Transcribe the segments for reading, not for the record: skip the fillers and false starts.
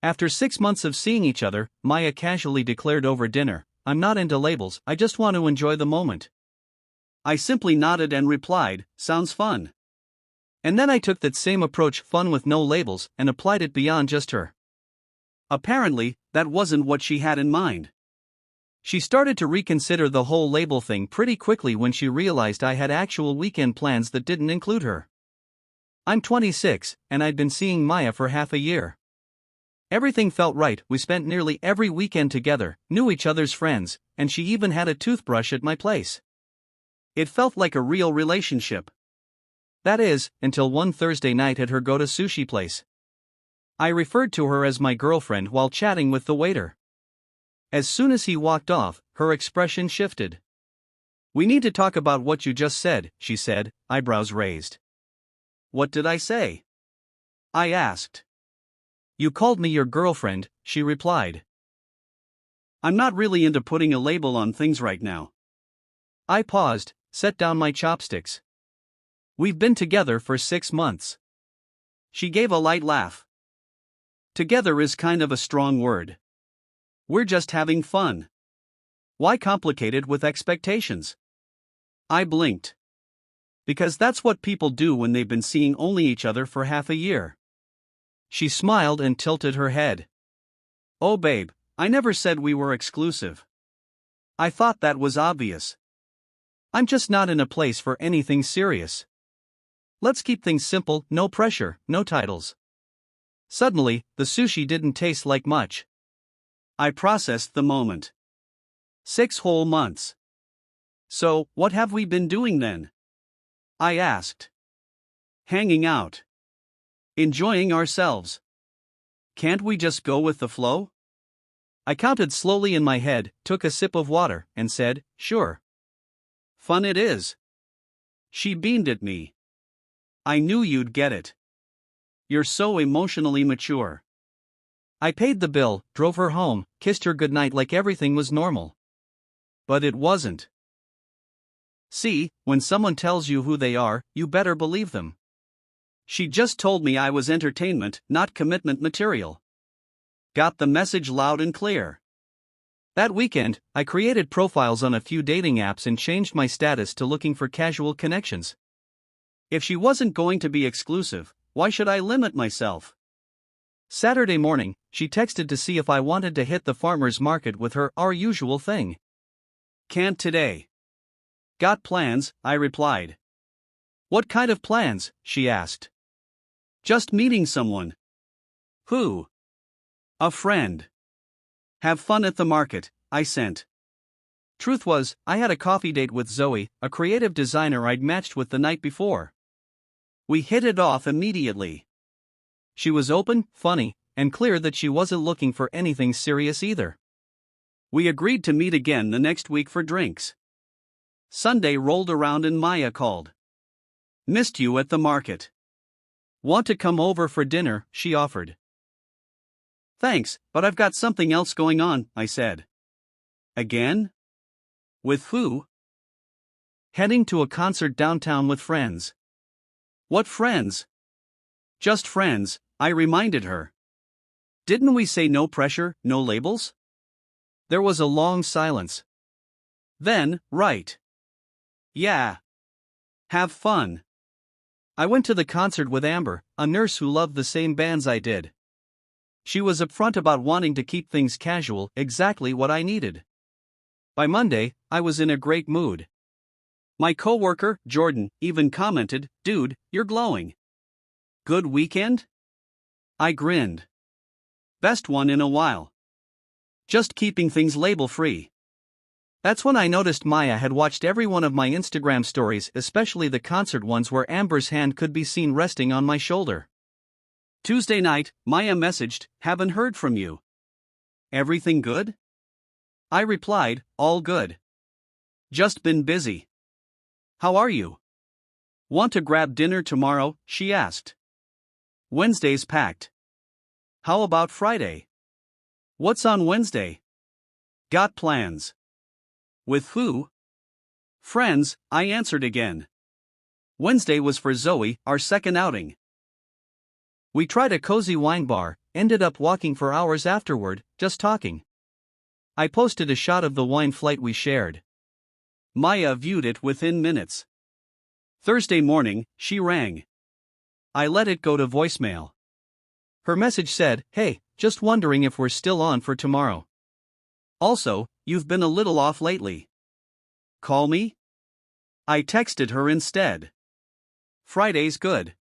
After 6 months of seeing each other, Maya casually declared over dinner, "I'm not into labels, I just want to enjoy the moment." I simply nodded and replied, "Sounds fun." And then I took that same approach, fun with no labels, and applied it beyond just her. Apparently, that wasn't what she had in mind. She started to reconsider the whole label thing pretty quickly when she realized I had actual weekend plans that didn't include her. I'm 26, and I'd been seeing Maya for half a year. Everything felt right, we spent nearly every weekend together, knew each other's friends, and she even had a toothbrush at my place. It felt like a real relationship. That is, until one Thursday night at her go-to sushi place. I referred to her as my girlfriend while chatting with the waiter. As soon as he walked off, her expression shifted. "We need to talk about what you just said," she said, eyebrows raised. "What did I say?" I asked. "You called me your girlfriend," she replied. "I'm not really into putting a label on things right now." I paused, set down my chopsticks. "We've been together for 6 months. She gave a light laugh. "Together is kind of a strong word. We're just having fun. Why complicate it with expectations?" I blinked. "Because that's what people do when they've been seeing only each other for half a year." She smiled and tilted her head. "Oh babe, I never said we were exclusive. I thought that was obvious. I'm just not in a place for anything serious. Let's keep things simple, no pressure, no titles." Suddenly, the sushi didn't taste like much. I processed the moment. 6 whole months. "So, what have we been doing then?" I asked. "Hanging out. Enjoying ourselves. Can't we just go with the flow?" I counted slowly in my head, took a sip of water, and said, "Sure. Fun it is." She beamed at me. "I knew you'd get it. You're so emotionally mature." I paid the bill, drove her home, kissed her goodnight like everything was normal. But it wasn't. See, when someone tells you who they are, you better believe them. She just told me I was entertainment, not commitment material. Got the message loud and clear. That weekend, I created profiles on a few dating apps and changed my status to looking for casual connections. If she wasn't going to be exclusive, why should I limit myself? Saturday morning, she texted to see if I wanted to hit the farmer's market with her, our usual thing. "Can't today." "Got plans," I replied. "What kind of plans?" she asked. "Just meeting someone." "Who?" "A friend." "Have fun at the market," I sent. Truth was, I had a coffee date with Zoe, a creative designer I'd matched with the night before. We hit it off immediately. She was open, funny, and clear that she wasn't looking for anything serious either. We agreed to meet again the next week for drinks. Sunday rolled around and Maya called. "Missed you at the market. Want to come over for dinner?" she offered. "Thanks, but I've got something else going on," I said. "Again? With who?" "Heading to a concert downtown with friends." "What friends?" "Just friends," I reminded her. "Didn't we say no pressure, no labels?" There was a long silence. Then, "Right. Yeah. Have fun." I went to the concert with Amber, a nurse who loved the same bands I did. She was upfront about wanting to keep things casual, exactly what I needed. By Monday, I was in a great mood. My coworker, Jordan, even commented, "Dude, you're glowing. Good weekend?" I grinned. "Best one in a while. Just keeping things label-free." That's when I noticed Maya had watched every one of my Instagram stories, especially the concert ones where Amber's hand could be seen resting on my shoulder. Tuesday night, Maya messaged, "Haven't heard from you. Everything good?" I replied, "All good. Just been busy. How are you?" "Want to grab dinner tomorrow?" she asked. "Wednesday's packed. How about Friday?" "What's on Wednesday?" "Got plans." "With who?" "Friends," I answered again. Wednesday was for Zoe, our second outing. We tried a cozy wine bar, ended up walking for hours afterward, just talking. I posted a shot of the wine flight we shared. Maya viewed it within minutes. Thursday morning, she rang. I let it go to voicemail. Her message said, "Hey, just wondering if we're still on for tomorrow. Also, you've been a little off lately. Call me?" I texted her instead. "Friday's good.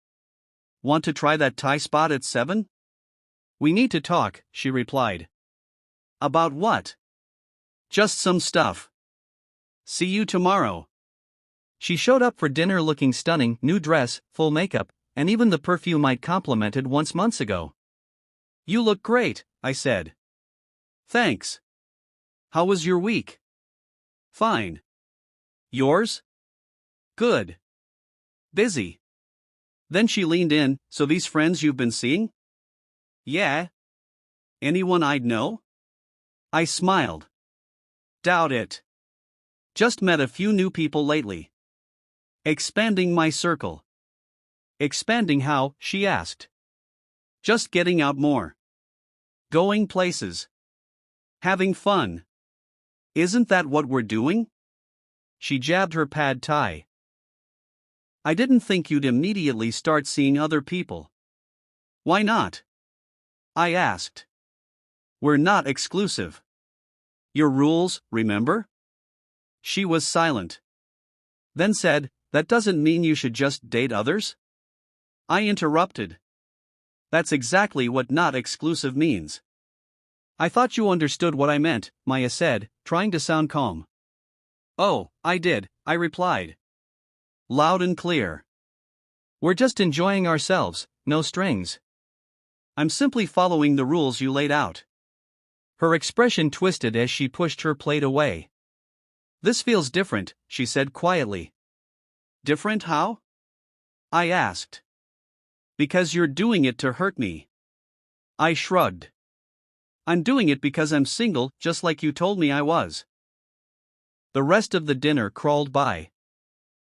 Want to try that Thai spot at 7? We need to talk," she replied. "About what?" "Just some stuff. See you tomorrow." She showed up for dinner looking stunning, new dress, full makeup, and even the perfume I'd complimented once months ago. "You look great," I said. "Thanks. How was your week?" "Fine. Yours?" "Good. Busy." Then she leaned in, "So these friends you've been seeing?" "Yeah. Anyone I'd know?" I smiled. "Doubt it. Just met a few new people lately. Expanding my circle." "Expanding how?" she asked. "Just getting out more. Going places. Having fun. Isn't that what we're doing?" She jabbed her pad thai. "I didn't think you'd immediately start seeing other people." "Why not?" I asked. "We're not exclusive. Your rules, remember?" She was silent. Then said, "That doesn't mean you should just date others?" I interrupted. "That's exactly what not exclusive means." "I thought you understood what I meant," Maya said, trying to sound calm. "Oh, I did," I replied. Loud and clear. "We're just enjoying ourselves, no strings. I'm simply following the rules you laid out." Her expression twisted as she pushed her plate away. "This feels different," she said quietly. "Different how?" I asked. "Because you're doing it to hurt me." I shrugged. "I'm doing it because I'm single, just like you told me I was." The rest of the dinner crawled by.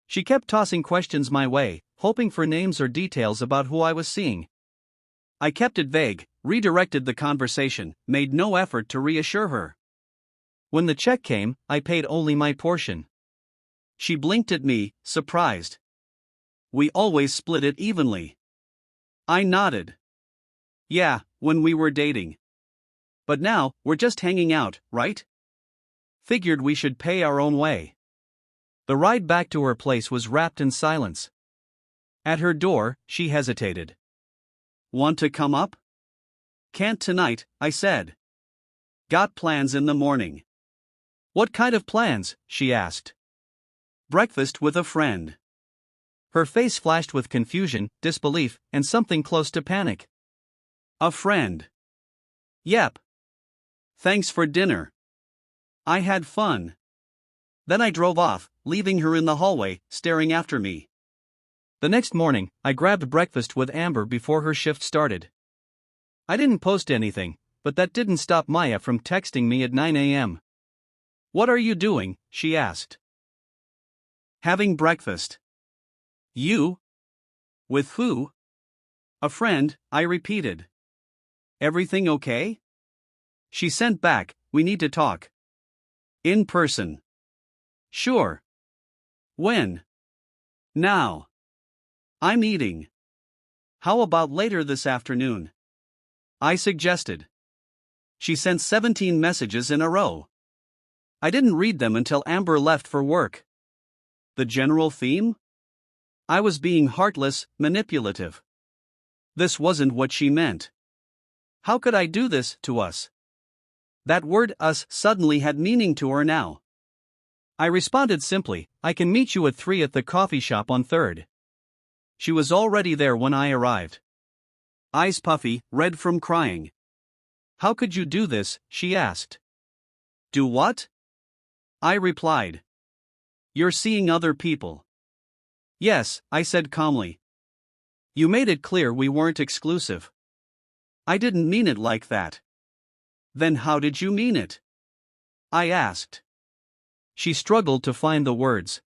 She kept tossing questions my way, hoping for names or details about who I was seeing. I kept it vague, redirected the conversation, made no effort to reassure her. When the check came, I paid only my portion. She blinked at me, surprised. "We always split it evenly." I nodded. "Yeah, when we were dating. But now, we're just hanging out, right? Figured we should pay our own way." The ride back to her place was wrapped in silence. At her door, she hesitated. "Want to come up?" "Can't tonight," I said. "Got plans in the morning." "What kind of plans?" she asked. "Breakfast with a friend." Her face flashed with confusion, disbelief, and something close to panic. "A friend?" "Yep. Thanks for dinner." "I had fun." Then I drove off, leaving her in the hallway, staring after me. The next morning, I grabbed breakfast with Amber before her shift started. I didn't post anything, but that didn't stop Maya from texting me at 9 a.m. "What are you doing?" she asked. "Having breakfast." "You? With who?" "A friend," I repeated. "Everything okay?" She sent back, "We need to talk. In person." "Sure. When?" "Now. I'm eating. How about later this afternoon?" I suggested. She sent 17 messages in a row. I didn't read them until Amber left for work. The general theme? I was being heartless, manipulative. This wasn't what she meant. How could I do this to us? That word "us" suddenly had meaning to her now. I responded simply, "I can meet you at 3 at the coffee shop on 3rd. She was already there when I arrived. Eyes puffy, red from crying. "How could you do this?" she asked. "Do what?" I replied. "You're seeing other people." "Yes," I said calmly. "You made it clear we weren't exclusive." "I didn't mean it like that." "Then how did you mean it?" I asked. She struggled to find the words.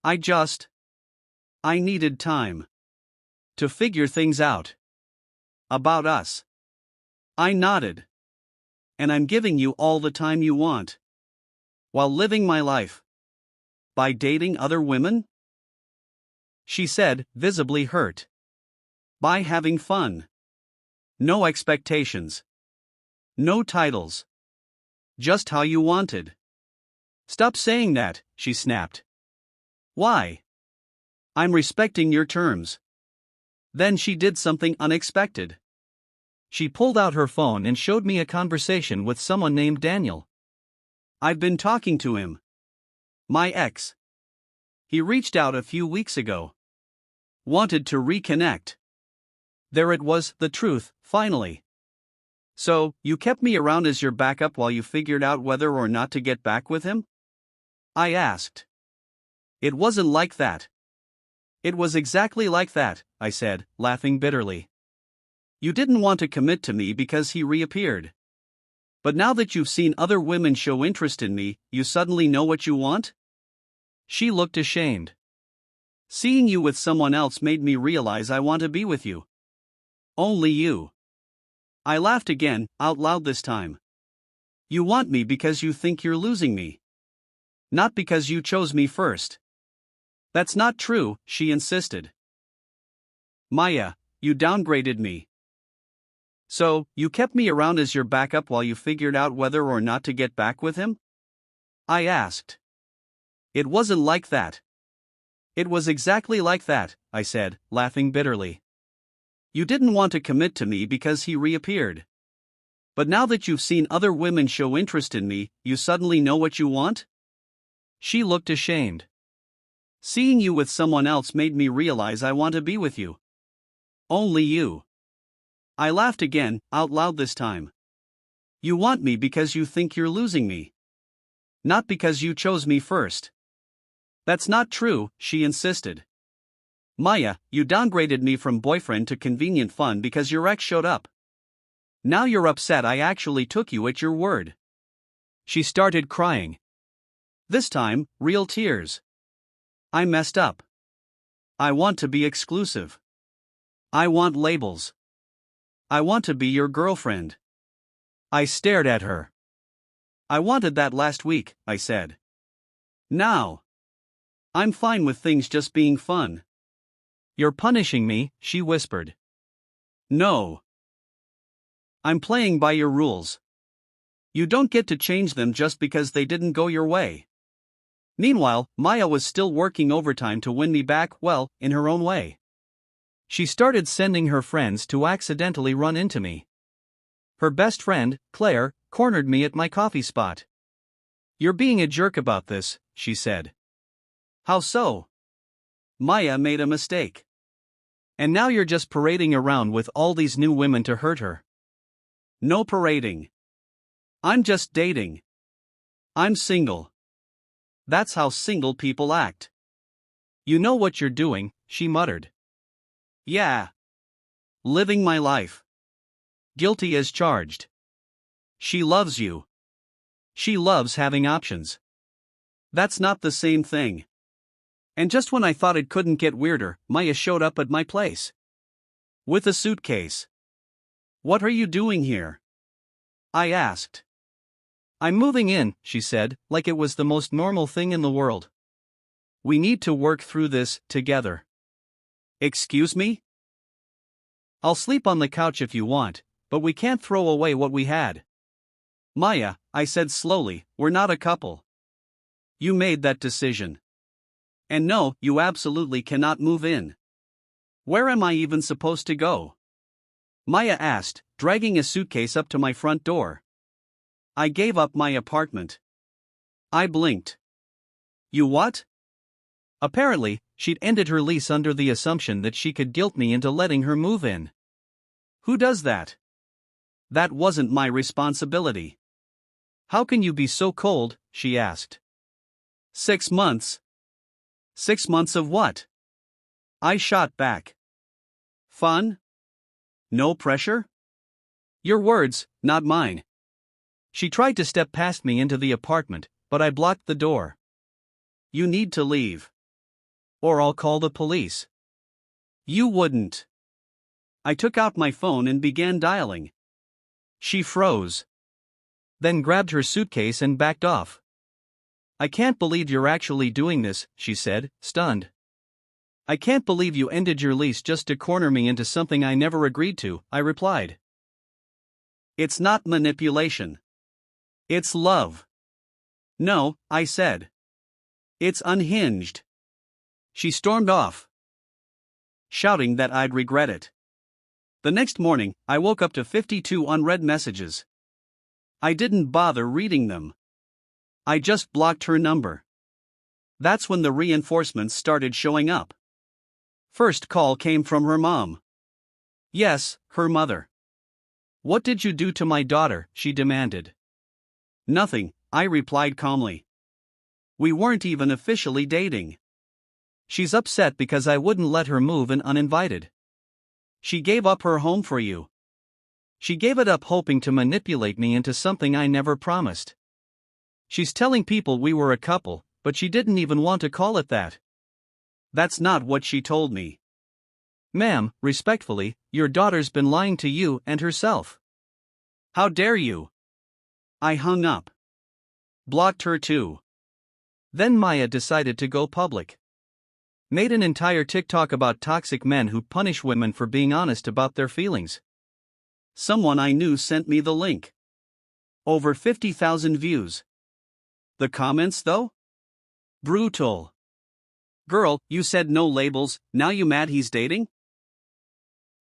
I needed time. To figure things out. About us. I nodded. And I'm giving you all the time you want. While living my life. By dating other women? She said, visibly hurt. By having fun. No expectations. No titles. Just how you wanted. Stop saying that, she snapped. Why? I'm respecting your terms. Then she did something unexpected. She pulled out her phone and showed me a conversation with someone named Daniel. I've been talking to him. My ex. He reached out a few weeks ago. Wanted to reconnect. There it was, the truth, finally. So, you kept me around as your backup while you figured out whether or not to get back with him? I asked. It wasn't like that. It was exactly like that, I said, laughing bitterly. You didn't want to commit to me because he reappeared. But now that you've seen other women show interest in me, you suddenly know what you want? She looked ashamed. Seeing you with someone else made me realize I want to be with you. Only you. I laughed again, out loud this time. You want me because you think you're losing me. Not because you chose me first. That's not true, she insisted. Maya, you downgraded me. So, you kept me around as your backup while you figured out whether or not to get back with him? I asked. It wasn't like that. It was exactly like that, I said, laughing bitterly. You didn't want to commit to me because he reappeared. But now that you've seen other women show interest in me, you suddenly know what you want? She looked ashamed. Seeing you with someone else made me realize I want to be with you. Only you. I laughed again, out loud this time. You want me because you think you're losing me. Not because you chose me first. That's not true, she insisted. Maya, you downgraded me from boyfriend to convenient fun because your ex showed up. Now you're upset I actually took you at your word. She started crying. This time, real tears. I messed up. I want to be exclusive. I want labels. I want to be your girlfriend. I stared at her. I wanted that last week, I said. Now. I'm fine with things just being fun. You're punishing me, she whispered. No. I'm playing by your rules. You don't get to change them just because they didn't go your way. Meanwhile, Maya was still working overtime to win me back, well, in her own way. She started sending her friends to accidentally run into me. Her best friend, Claire, cornered me at my coffee spot. You're being a jerk about this, she said. How so? Maya made a mistake. And now you're just parading around with all these new women to hurt her. No parading. I'm just dating. I'm single. That's how single people act. You know what you're doing, she muttered. Yeah. Living my life. Guilty as charged. She loves you. She loves having options. That's not the same thing. And just when I thought it couldn't get weirder, Maya showed up at my place. With a suitcase. What are you doing here? I asked. I'm moving in, she said, like it was the most normal thing in the world. We need to work through this, together. Excuse me? I'll sleep on the couch if you want, but we can't throw away what we had. Maya, I said slowly, we're not a couple. You made that decision. And no, you absolutely cannot move in. Where am I even supposed to go? Maya asked, dragging a suitcase up to my front door. I gave up my apartment. I blinked. You what? Apparently, she'd ended her lease under the assumption that she could guilt me into letting her move in. Who does that? That wasn't my responsibility. How can you be so cold? She asked. 6 months. 6 months of what? I shot back. Fun? No pressure? Your words, not mine. She tried to step past me into the apartment, but I blocked the door. You need to leave. Or I'll call the police. You wouldn't. I took out my phone and began dialing. She froze. Then grabbed her suitcase and backed off. I can't believe you're actually doing this, she said, stunned. I can't believe you ended your lease just to corner me into something I never agreed to, I replied. It's not manipulation. It's love. No, I said. It's unhinged. She stormed off, shouting that I'd regret it. The next morning, I woke up to 52 unread messages. I didn't bother reading them. I just blocked her number. That's when the reinforcements started showing up. First call came from her mom. Yes, her mother. What did you do to my daughter? She demanded. Nothing, I replied calmly. We weren't even officially dating. She's upset because I wouldn't let her move in uninvited. She gave up her home for you. She gave it up hoping to manipulate me into something I never promised. She's telling people we were a couple, but she didn't even want to call it that. That's not what she told me. Ma'am, respectfully, your daughter's been lying to you and herself. How dare you? I hung up. Blocked her too. Then Maya decided to go public. Made an entire TikTok about toxic men who punish women for being honest about their feelings. Someone I knew sent me the link. Over 50,000 views. The comments though? Brutal. Girl, you said no labels, now you mad he's dating?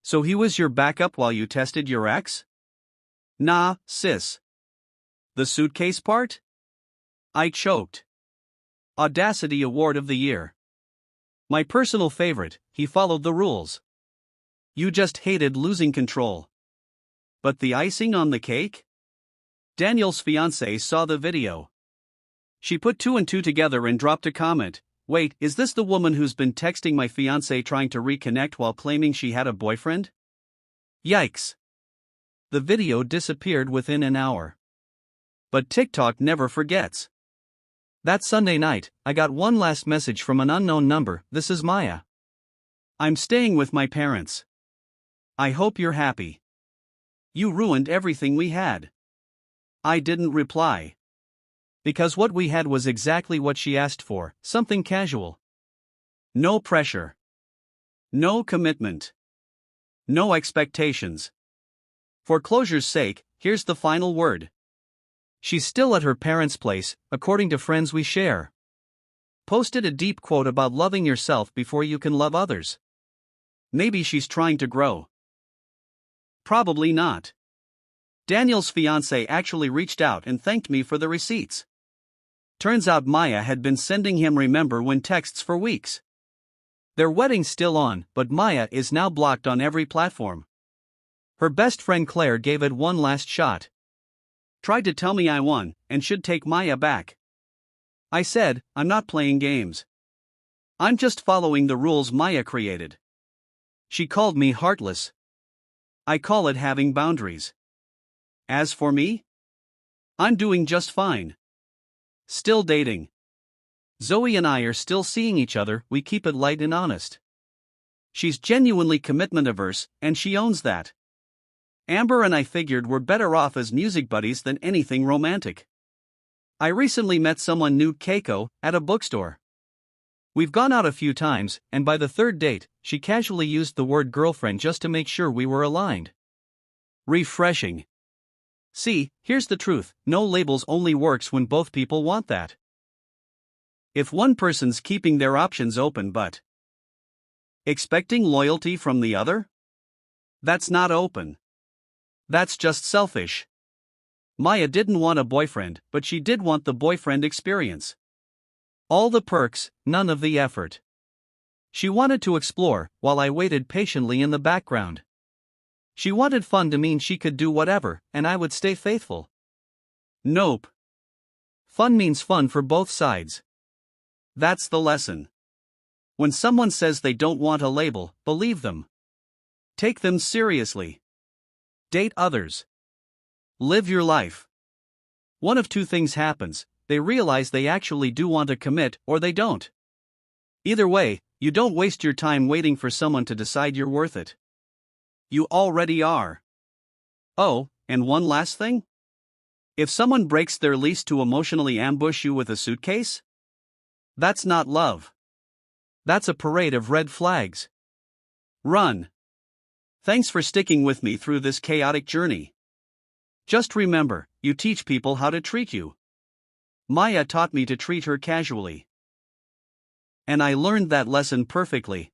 So he was your backup while you tested your ex? Nah, sis. The suitcase part? I choked. Audacity Award of the Year. My personal favorite, he followed the rules. You just hated losing control. But the icing on the cake? Daniel's fiancée saw the video. She put two and two together and dropped a comment. Wait, is this the woman who's been texting my fiancé trying to reconnect while claiming she had a boyfriend? Yikes. The video disappeared within an hour. But TikTok never forgets. That Sunday night, I got one last message from an unknown number. This is Maya. I'm staying with my parents. I hope you're happy. You ruined everything we had. I didn't reply. Because what we had was exactly what she asked for, something casual. No pressure. No commitment. No expectations. For closure's sake, here's the final word. She's still at her parents' place, according to friends we share. Posted a deep quote about loving yourself before you can love others. Maybe she's trying to grow. Probably not. Daniel's fiancé actually reached out and thanked me for the receipts. Turns out Maya had been sending him remember when texts for weeks. Their wedding's still on, but Maya is now blocked on every platform. Her best friend Claire gave it one last shot. Tried to tell me I won, and should take Maya back. I said, I'm not playing games. I'm just following the rules Maya created. She called me heartless. I call it having boundaries. As for me? I'm doing just fine. Still dating. Zoe and I are still seeing each other, we keep it light and honest. She's genuinely commitment averse, and she owns that. Amber and I figured we're better off as music buddies than anything romantic. I recently met someone new, Keiko, at a bookstore. We've gone out a few times, and by the third date, she casually used the word girlfriend just to make sure we were aligned. Refreshing. See, here's the truth, no labels only works when both people want that. If one person's keeping their options open but expecting loyalty from the other? That's not open. That's just selfish. Maya didn't want a boyfriend, but she did want the boyfriend experience. All the perks, none of the effort. She wanted to explore, while I waited patiently in the background. She wanted fun to mean she could do whatever, and I would stay faithful. Nope. Fun means fun for both sides. That's the lesson. When someone says they don't want a label, believe them. Take them seriously. Date others. Live your life. One of two things happens: they realize they actually do want to commit, or they don't. Either way, you don't waste your time waiting for someone to decide you're worth it. You already are. Oh, And one last thing? If someone breaks their lease to emotionally ambush you with a suitcase, that's not love. That's a parade of red flags. Run. Thanks for sticking with me through this chaotic journey. Just remember, you teach people how to treat you. Maya taught me to treat her casually. And I learned that lesson perfectly.